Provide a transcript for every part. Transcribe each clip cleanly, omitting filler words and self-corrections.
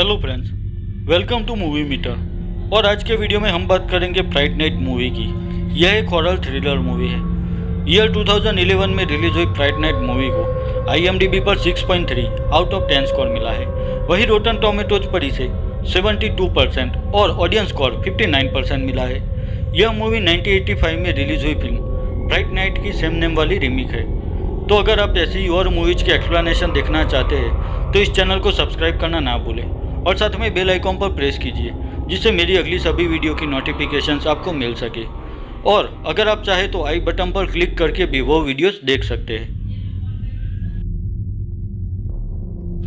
Hello friends, welcome to Movie Meter. और आज के वीडियो में हम बात करेंगे फ्राइडे नाइट मूवी की। यह एक हॉरर थ्रिलर मूवी है। ईयर 2011 में रिलीज हुई फ्राइडे नाइट मूवी को IMDb पर 6.3 आउट ऑफ 10 स्कोर मिला है। वही रोटन टोमेटोज पर इसे 72% और ऑडियंस स्कोर 59% मिला है। यह मूवी 1985 में रिलीज हुई फिल्म फ्राइडे नाइट की सेम नेम वाली रीमेक है। तो अगर आप ऐसी और मूवीज की एक्सप्लेनेशन देखना चाहते हैं तो इस चैनल को सब्सक्राइब करना ना भूलें और साथ में बेल आइकॉन पर प्रेस कीजिए, जिससे मेरी अगली सभी वीडियो की नोटिफिकेशंस आपको मिल सके। और अगर आप चाहें तो आई बटन पर क्लिक करके भी वो वीडियोस देख सकते हैं।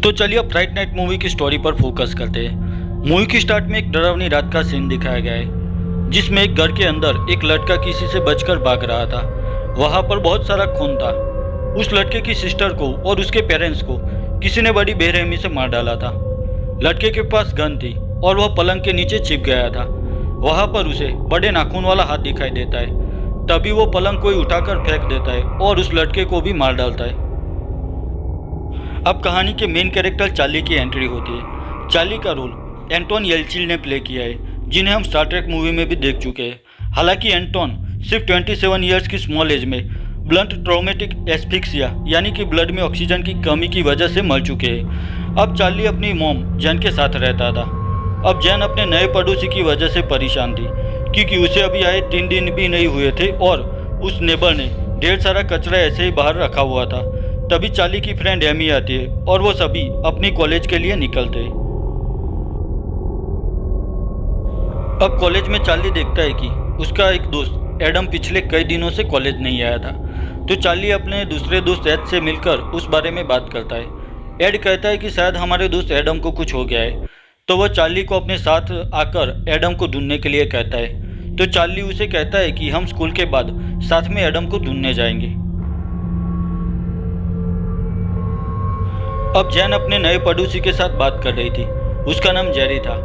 तो चलिए अब फ्राइडे नाइट मूवी की स्टोरी पर फोकस करते हैं। मूवी की स्टार्ट में एक डरावनी रात का सीन दिखाया गया है, जिसमें एक घर के अंदर एक लड़का किसी से बचकर भाग रहा था। वहाँ पर बहुत सारा खून था। उस लड़के की सिस्टर को और उसके पेरेंट्स को किसी ने बड़ी बेरहमी से मार डाला था। लड़के के पास गन थी और वह पलंग के नीचे छिप गया था। वहाँ पर उसे बड़े नाखून वाला हाथ दिखाई देता है। तभी वो पलंग को उठाकर फेंक देता है और उस लड़के को भी मार डालता है। अब कहानी के मेन कैरेक्टर चार्ली की एंट्री होती है। चार्ली का रोल एंटोन येल्चिन ने प्ले किया है, जिन्हें हम स्टार ट्रेक मूवी में भी देख चुके हैं। हालांकि एंटोन सिर्फ 27 ईयर्स की स्मॉल एज में ब्लंट ट्रॉमेटिक एस्फिक्सिया यानी कि ब्लड में ऑक्सीजन की कमी की वजह से मर चुके हैं। अब चार्ली अपनी मॉम जैन के साथ रहता था। अब जैन अपने नए पड़ोसी की वजह से परेशान थी, क्योंकि उसे अभी आए 3 दिन भी नहीं हुए थे और उस नेबर ने ढेर सारा कचरा ऐसे ही बाहर रखा हुआ था। तभी चार्ली की फ्रेंड एमी आती है और वो सभी अपनी कॉलेज के लिए निकलते हैं। अब कॉलेज में चार्ली देखता है कि उसका एक दोस्त एडम पिछले कई दिनों से कॉलेज नहीं आया था। तो चार्ली अपने दूसरे दोस्त एड से मिलकर उस बारे में बात करता है। एड कहता है कि शायद हमारे दोस्त एडम को कुछ हो गया है। तो वह चार्ली को अपने साथ आकर एडम को ढूंढने के लिए कहता है। तो चार्ली उसे कहता है कि हम स्कूल के बाद साथ में एडम को ढूंढने जाएंगे। अब जैन अपने नए पड़ोसी के साथ बात कर रही थी। उसका नाम जेरी था।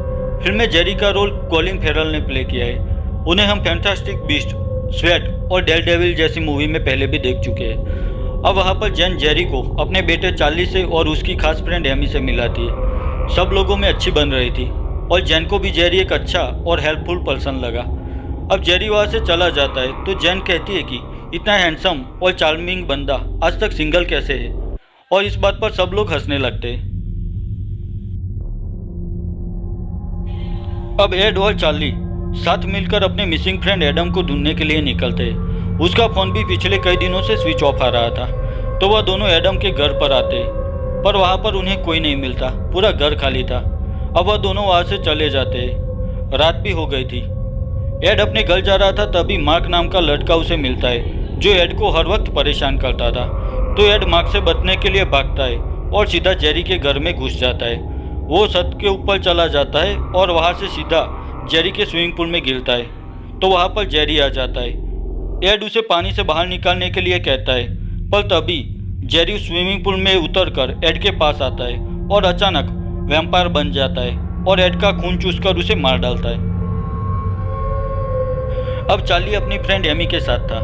फिल्म में जेरी का रोल कॉलिन फेरल ने प्ले किया है। उन्हें हम फैंटास्टिक बीस्ट, स्वेट और डेयरडेविल जैसी मूवी में पहले भी देख चुके हैं। अब वहाँ पर जैन जेरी को अपने बेटे चार्ली से और उसकी खास फ्रेंड एमी से मिलाती है। सब लोगों में अच्छी बन रही थी और जैन को भी जेरी एक अच्छा और हेल्पफुल पर्सन लगा। अब जेरी वहाँ से चला जाता है तो जैन कहती है कि इतना हैंडसम और चार्मिंग बंदा आज तक सिंगल कैसे है, और इस बात पर सब लोग हंसने लगते हैं। अब एड और चार्ली साथ मिलकर अपने मिसिंग फ्रेंड एडम को ढूंढने के लिए निकलते हैं। उसका फोन भी पिछले कई दिनों से स्विच ऑफ आ रहा था। तो वह दोनों एडम के घर पर आते हैं, पर वहाँ पर उन्हें कोई नहीं मिलता। पूरा घर खाली था। अब वह दोनों वहाँ से चले जाते हैं। रात भी हो गई थी। एड अपने घर जा रहा था, तभी मार्क नाम का लड़का उसे मिलता है, जो एड को हर वक्त परेशान करता था। तो एड मार्क से बचने के लिए भागता है और सीधा जेरी के घर में घुस जाता है। वो छत के ऊपर चला जाता है और वहाँ से सीधा जेरी के स्विमिंग पूल में गिरता है। तो वहाँ पर जेरी आ जाता है। एड उसे पानी से बाहर निकालने के लिए कहता है, पर तभी जेरी स्विमिंग पूल में उतरकर एड के पास आता है और अचानक वैम्पायर बन जाता है और एड का खून चूसकर उसे मार डालता है। अब चार्ली अपनी फ्रेंड एमी के साथ था।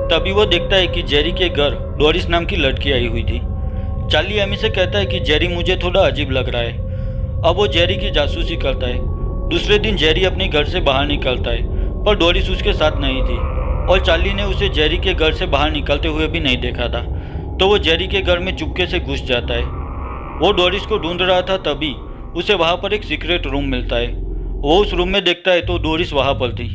तभी वो देखता है कि जेरी के घर डोरिस नाम की लड़की आई हुई थी। चार्ली एमी से कहता है कि जेरी मुझे थोड़ा अजीब लग रहा है। अब वो जेरी की जासूसी करता है। दूसरे दिन जेरी अपने घर से बाहर निकलता है, पर डोरिस उसके साथ नहीं थी और चार्ली ने उसे जेरी के घर से बाहर निकलते हुए भी नहीं देखा था। तो वो जेरी के घर में चुपके से घुस जाता है। वो डोरिस को ढूंढ रहा था, तभी उसे वहाँ पर एक सीक्रेट रूम मिलता है। वो उस रूम में देखता है तो डोरिस वहाँ पर थी।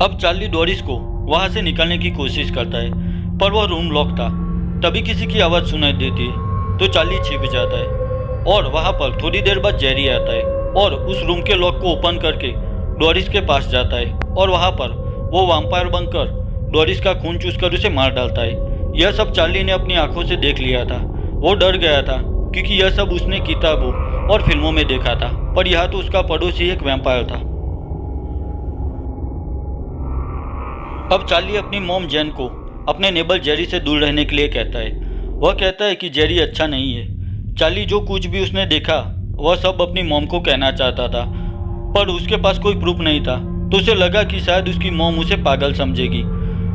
अब चार्ली डोरिस को वहाँ से निकालने की कोशिश करता है, पर वह रूम लॉक था। तभी किसी की आवाज़ सुनाई देती है तो चार्ली छिप जाता है और वहाँ पर थोड़ी देर बाद जेरी आता है और उस रूम के लॉक को ओपन करके डोरिस के पास जाता है और वहाँ पर वो वैम्पायर बनकर डोरिस का खून चूसकर उसे मार डालता है। यह सब चार्ली ने अपनी आंखों से देख लिया था। वो डर गया था, क्योंकि यह सब उसने किताबों और फिल्मों में देखा था, पर यहाँ तो उसका पड़ोसी एक वैम्पायर था। अब चार्ली अपनी मॉम जैन को अपने नेबर जेरी से दूर रहने के लिए कहता है। वह कहता है कि जेरी अच्छा नहीं है। चार्ली जो कुछ भी उसने देखा वह सब अपनी मॉम को कहना चाहता था, पर उसके पास कोई प्रूफ नहीं था। तो उसे लगा कि शायद उसकी मॉम उसे पागल समझेगी।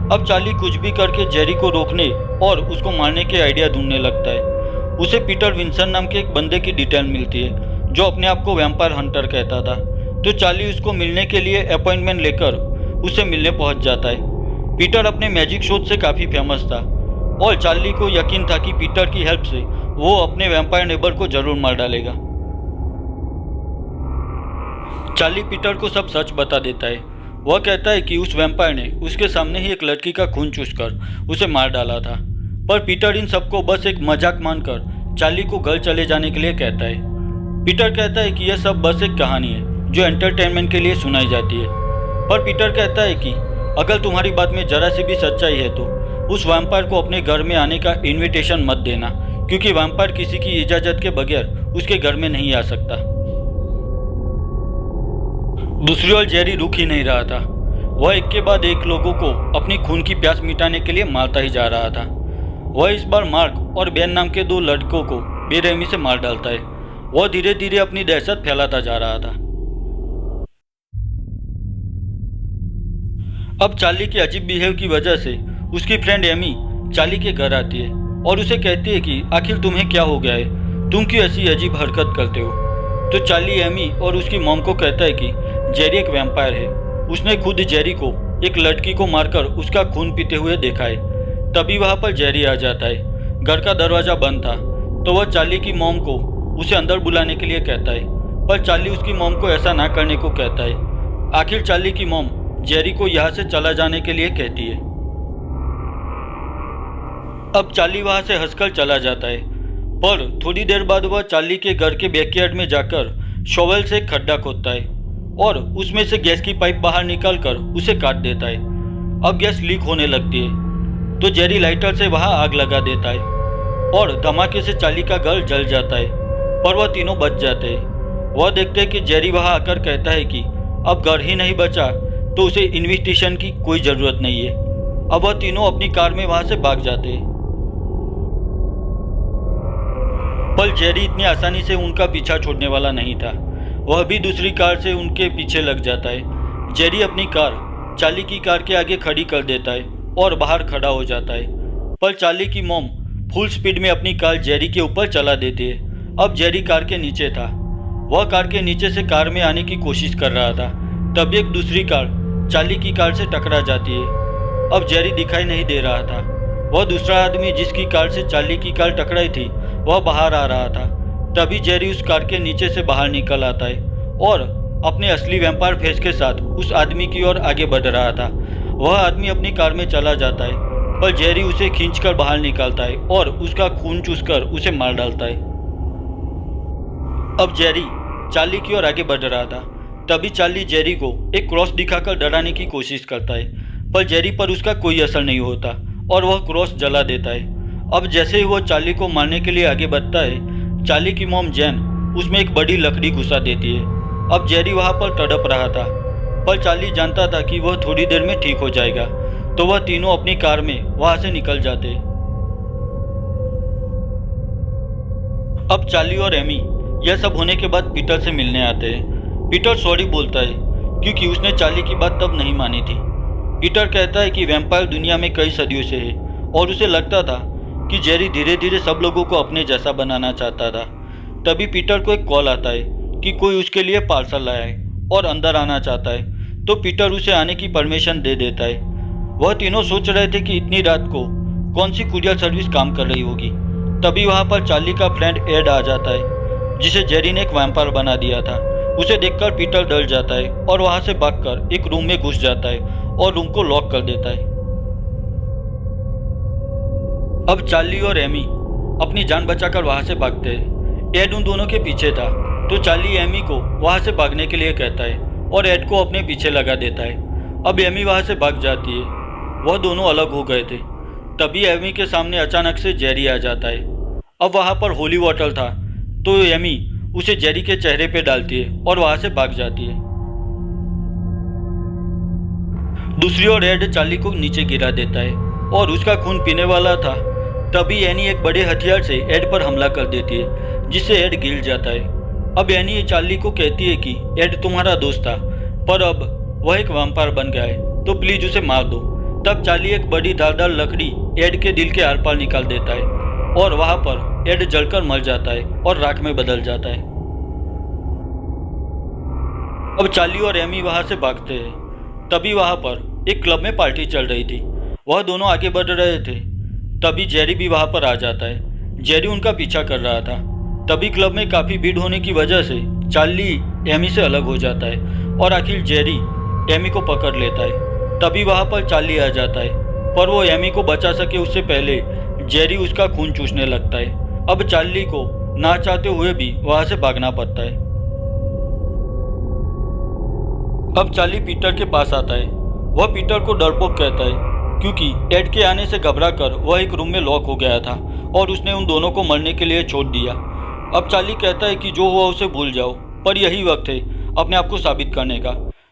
अब चार्ली कुछ भी करके जेरी को रोकने और उसको मारने के आइडिया ढूंढने लगता है। उसे पीटर विंसन नाम के एक बंदे की डिटेल मिलती है जो अपने आप को वैम्पायर हंटर कहता था। तो चार्ली उसको मिलने के लिए अपॉइंटमेंट लेकर उसे मिलने पहुंच जाता है। पीटर अपने मैजिक शो से काफ़ी फेमस था और चार्ली को यकीन था कि पीटर की हेल्प से वो अपने वैम्पायर नेबर को जरूर मार डालेगा। चार्ली पीटर को सब सच बता देता है। वह कहता है कि उस वैम्पायर ने उसके सामने ही एक लड़की का खून चूसकर उसे मार डाला था, पर पीटर इन सबको बस एक मजाक मानकर चार्ली को घर चले जाने के लिए कहता है। पीटर कहता है कि यह सब बस एक कहानी है जो एंटरटेनमेंट के लिए सुनाई जाती है, पर पीटर कहता है कि अगर तुम्हारी बात में जरा सी भी सच्चाई है तो उस वैम्पायर को अपने घर में आने का इनविटेशन मत देना, क्योंकि वैम्पायर किसी की इजाज़त के बगैर उसके घर में नहीं आ सकता। दूसरी ओर जेरी रुक ही नहीं रहा था। वह एक के बाद एक लोगों को अपनी खून की प्यास मिटाने के लिए मारता ही जा रहा था। वह इस बार मार्क और बेन नाम के 2 लड़कों को बेरहमी से मार डालता है। वह धीरे धीरे अपनी दहशत फैलाता जा रहा था। अब चार्ली के अजीब बिहेव की वजह से उसकी फ्रेंड एमी चार्ली के घर आती है और उसे कहती है कि आखिर तुम्हें क्या हो गया है, तुम क्यों ऐसी अजीब हरकत करते हो। तो चार्ली एमी और उसकी मॉम को कहता है कि जेरी एक वैम्पायर है। उसने खुद जेरी को एक लड़की को मारकर उसका खून पीते हुए देखा है। तभी वहाँ पर जेरी आ जाता है। घर का दरवाज़ा बंद था तो वह चार्ली की मॉम को उसे अंदर बुलाने के लिए कहता है, पर चार्ली उसकी मॉम को ऐसा ना करने को कहता है। आखिर चार्ली की मॉम जेरी को यहाँ से चला जाने के लिए कहती है। अब चार्ली वहाँ से हंसकर चला जाता है, पर थोड़ी देर बाद वह चार्ली के घर के बैकयार्ड में जाकर शॉवेल से एक खड्डा खोदता है और उसमें से गैस की पाइप बाहर निकालकर उसे काट देता है। अब गैस लीक होने लगती है तो जेरी लाइटर से वहाँ आग लगा देता है और धमाके से चार्ली का घर जल जाता है, पर वह तीनों बच जाते हैं। वह देखते हैं कि जेरी वहाँ आकर कहता है कि अब घर ही नहीं बचा तो उसे इन्विटेशन की कोई ज़रूरत नहीं है। अब वह तीनों अपनी कार में वहाँ से भाग जाते हैं, पर जेरी इतनी आसानी से उनका पीछा छोड़ने वाला नहीं था। वह भी दूसरी कार से उनके पीछे लग जाता है। जेरी अपनी कार चार्ली की कार के आगे खड़ी कर देता है और बाहर खड़ा हो जाता है, पर चार्ली की मॉम फुल स्पीड में अपनी कार जेरी के ऊपर चला देती है। अब जेरी कार के नीचे था। वह कार के नीचे से कार में आने की कोशिश कर रहा था, तभी एक दूसरी कार चार्ली की कार से टकरा जाती है। अब जेरी दिखाई नहीं दे रहा था। वह दूसरा आदमी जिसकी कार से चार्ली की कार टकराई थी वह बाहर आ रहा था। तभी जेरी उस कार के नीचे से बाहर निकल आता है और अपने असली वैम्पायर फेस के साथ उस आदमी की ओर आगे बढ़ रहा था। वह आदमी अपनी कार में चला जाता है, पर जेरी उसे खींचकर बाहर निकालता है और उसका खून चूसकर उसे मार डालता है। अब जेरी चार्ली की ओर आगे बढ़ रहा था। तभी चार्ली जेरी को एक क्रॉस दिखाकर डराने की कोशिश करता है, पर जेरी पर उसका कोई असर नहीं होता और वह क्रॉस जला देता है। अब जैसे ही वो चार्ली को मारने के लिए आगे बढ़ता है, चार्ली की मॉम जैन उसमें एक बड़ी लकड़ी घुसा देती है। अब जेरी वहाँ पर तड़प रहा था, पर चार्ली जानता था कि वह थोड़ी देर में ठीक हो जाएगा, तो वह तीनों अपनी कार में वहाँ से निकल जाते। अब चार्ली और एमी यह सब होने के बाद पीटर से मिलने आते हैं। पीटर सॉरी बोलता है क्योंकि उसने चार्ली की बात तब नहीं मानी थी। पीटर कहता है कि वैम्पायर दुनिया में कई सदियों से है और उसे लगता था कि जेरी धीरे धीरे सब लोगों को अपने जैसा बनाना चाहता था। तभी पीटर को एक कॉल आता है कि कोई उसके लिए पार्सल लाया है और अंदर आना चाहता है, तो पीटर उसे आने की परमिशन दे देता है। वह तीनों सोच रहे थे कि इतनी रात को कौन सी कुरियर सर्विस काम कर रही होगी। तभी वहाँ पर चार्ली का फ्रेंड एड आ जाता है, जिसे जेरी ने एक वैम्पायर बना दिया था। उसे देखकर पीटर डर जाता है और वहाँ से भागकर एक रूम में घुस जाता है और रूम को लॉक कर देता है। अब चार्ली और एमी अपनी जान बचाकर वहाँ से भागते हैं। एड उन दोनों के पीछे था, तो चार्ली एमी को वहाँ से भागने के लिए कहता है और एड को अपने पीछे लगा देता है। अब एमी वहाँ से भाग जाती है। वह दोनों अलग हो गए थे। तभी एमी के सामने अचानक से जेरी आ जाता है। अब वहाँ पर होली वाटर था, तो एमी उसे जेरी के चेहरे पे डालती है और वहाँ से भाग जाती है। दूसरी ओर एड चार्ली को नीचे गिरा देता है और उसका खून पीने वाला था। तभी एनी एक बड़े हथियार से एड पर हमला कर देती है, जिससे एड गिर जाता है। अब एनी चार्ली को कहती है कि एड तुम्हारा दोस्त था, पर अब वह एक वैम्पायर बन गया है, तो प्लीज उसे मार दो। तब चार्ली एक बड़ी धारदार लकड़ी एड के दिल के आर पार निकाल देता है और वहाँ पर एड जलकर मर जाता है और राख में बदल जाता है। अब चार्ली और एमी वहां से भागते हैं। तभी वहां पर एक क्लब में पार्टी चल रही थी। वह दोनों आगे बढ़ रहे थे। तभी जेरी भी वहां पर आ जाता है। जेरी उनका पीछा कर रहा था। तभी क्लब में काफ़ी भीड़ होने की वजह से चार्ली एमी से अलग हो जाता है और आखिर जेरी एमी को पकड़ लेता है। तभी वहां पर चार्ली आ जाता है, पर वो एमी को बचा सके उससे पहले जेरी उसका खून चूसने लगता है। अब चार्ली को ना चाहते हुए भी वहां से भागना पड़ता है। अब चार्ली पीटर के पास आता है। वह पीटर को डरपोक कहता है क्योंकि एड के आने से घबराकर वह एक रूम में लॉक हो गया था और उसने उन दोनों को मरने के लिए छोड़ दिया। अब चार्ली कहता है कि जो हुआ उसे भूल जाओ, पर यही वक्त है अपने आप को साबित करने का।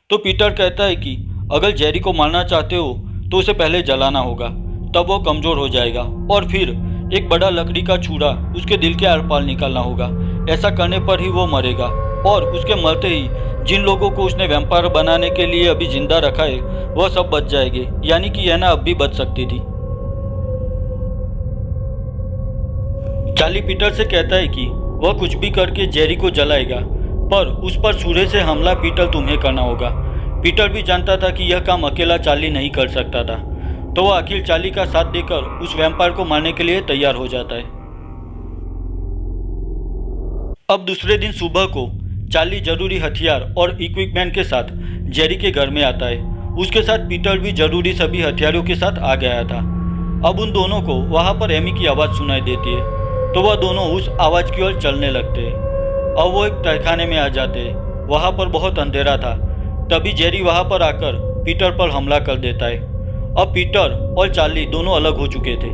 तो पीटर कहता है कि अगर जेरी को मारना चाहते हो तो उसे पहले जलाना होगा, तब वो कमज़ोर हो जाएगा और फिर एक बड़ा लकड़ी का छुरा उसके दिल के आर पार निकालना होगा। ऐसा करने पर ही वो मरेगा और उसके मरते ही जिन लोगों को उसने वैम्पायर बनाने के लिए अभी जिंदा रखा है वह सब बच जाएंगे, यानी कि एना अब भी बच सकती थी। चार्ली पीटर से कहता है कि वह कुछ भी करके जेरी को जलाएगा, पर उस पर सूर्य से हमला पीटर तुम्हें करना होगा। पीटर भी जानता था कि यह काम अकेला चार्ली नहीं कर सकता था, तो वह आखिर चार्ली का साथ देकर उस वैम्पायर को मारने के लिए तैयार हो जाता है। अब दूसरे दिन सुबह को चार्ली जरूरी हथियार और इक्विपमेंट के साथ जेरी के घर में आता है। उसके साथ पीटर भी जरूरी सभी हथियारों के साथ आ गया था। अब उन दोनों को वहां पर एमी की आवाज़ सुनाई देती है, तो वह दोनों उस आवाज़ की ओर चलने लगते हैं। अब वो एक तहखाने में आ जाते हैं। वहां पर बहुत अंधेरा था। तभी जेरी वहां पर आकर पीटर पर हमला कर देता है। अब पीटर और चार्ली दोनों अलग हो चुके थे।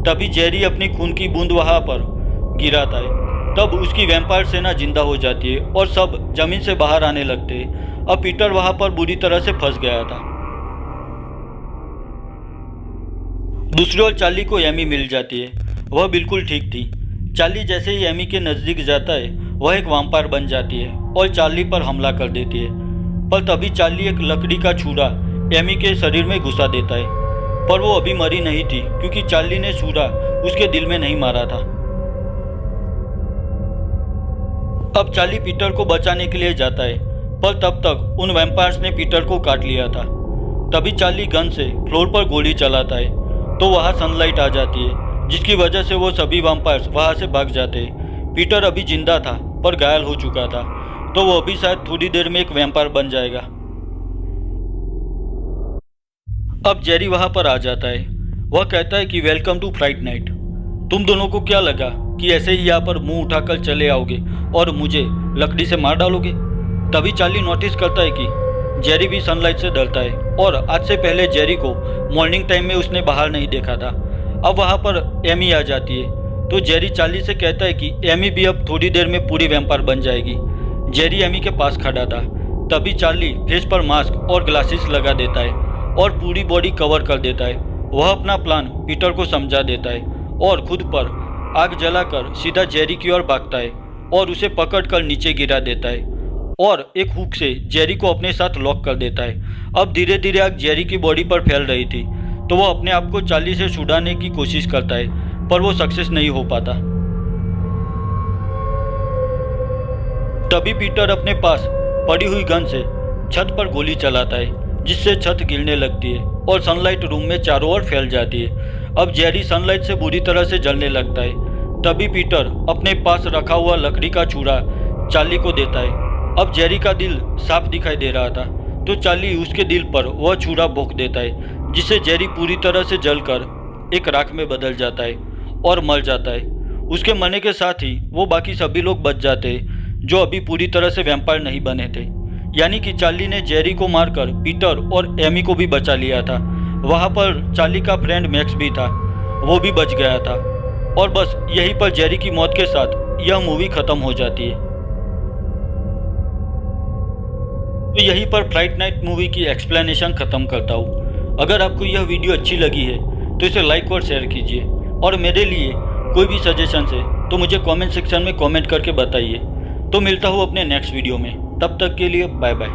तभी जेरी अपनी खून की बूंद वहां पर गिराता है। तब उसकी वैम्पायर सेना जिंदा हो जाती है और सब जमीन से बाहर आने लगते हैं। अब पीटर वहां पर बुरी तरह से फंस गया था। दूसरी ओर चार्ली को एमी मिल जाती है। वह बिल्कुल ठीक थी। चार्ली जैसे ही एमी के नज़दीक जाता है वह एक वैम्पायर बन जाती है और चार्ली पर हमला कर देती है। पर तभी चार्ली एक लकड़ी का छुरा एमी के शरीर में घुसा देता है, पर वो अभी मरी नहीं थी क्योंकि चार्ली ने छुरा उसके दिल में नहीं मारा था। अब चार्ली पीटर को बचाने के लिए जाता है, पर तब तक उन वैम्पायर्स ने पीटर को काट लिया था। तभी चार्ली गन से फ्लोर पर गोली चलाता है, तो वहाँ सनलाइट आ जाती है, जिसकी वजह से वो सभी वैम्पायर्स वहाँ से भाग जाते हैं। पीटर अभी जिंदा था पर घायल हो चुका था, तो वो अभी शायद थोड़ी देर में एक वैम्पायर बन जाएगा। अब जेरी वहाँ पर आ जाता है। वह कहता है कि वेलकम टू फ्राइट नाइट। तुम दोनों को क्या लगा कि ऐसे ही यहाँ पर मुंह उठाकर चले आओगे और मुझे लकड़ी से मार डालोगे? तभी चार्ली नोटिस करता है कि जेरी भी सनलाइट से डरता है और आज से पहले जेरी को मॉर्निंग टाइम में उसने बाहर नहीं देखा था। अब वहाँ पर एमी आ जाती है, तो जेरी चार्ली से कहता है कि एमी भी अब थोड़ी देर में पूरी वैम्पायर बन जाएगी। जेरी एमी के पास खड़ा था। तभी चार्ली फेस पर मास्क और ग्लासेस लगा देता है और पूरी बॉडी कवर कर देता है। वह अपना प्लान पीटर को समझा देता है और खुद पर आग जलाकर सीधा जेरी की ओर भागता है और उसे पकड़कर नीचे गिरा देता है और एक हुक से जेरी को अपने साथ लॉक कर देता है। अब धीरे धीरे आग जेरी की बॉडी पर फैल रही थी, तो वह अपने आप को चार्ली से छुड़ाने की कोशिश करता है, पर वो सक्सेस नहीं हो पाता। तभी पीटर अपने पास पड़ी हुई गन से छत पर गोली चलाता है, जिससे छत गिरने लगती है और सनलाइट रूम में चारों ओर फैल जाती है। अब जेरी सनलाइट से बुरी तरह से जलने लगता है। तभी पीटर अपने पास रखा हुआ लकड़ी का छुरा चार्ली को देता है। अब जेरी का दिल साफ दिखाई दे रहा था, तो चार्ली उसके दिल पर वह छुरा भोंक देता है, जिससे जेरी पूरी तरह से जलकर एक राख में बदल जाता है और मर जाता है। उसके मरने के साथ ही वो बाकी सभी लोग बच जाते हैं जो अभी पूरी तरह से वैम्पायर नहीं बने थे। यानी कि चार्ली ने जेरी को मारकर पीटर और एमी को भी बचा लिया था। वहाँ पर चार्ली का फ्रेंड मैक्स भी था, वो भी बच गया था। और बस यहीं पर जेरी की मौत के साथ यह मूवी खत्म हो जाती है। तो यहीं पर फ्राइट नाइट मूवी की एक्सप्लेनेशन खत्म करता हूँ। अगर आपको यह वीडियो अच्छी लगी है तो इसे लाइक और शेयर कीजिए, और मेरे लिए कोई भी सजेशन है तो मुझे कमेंट सेक्शन में कमेंट करके बताइए। तो मिलता हूँ अपने नेक्स्ट वीडियो में, तब तक के लिए बाय बाय।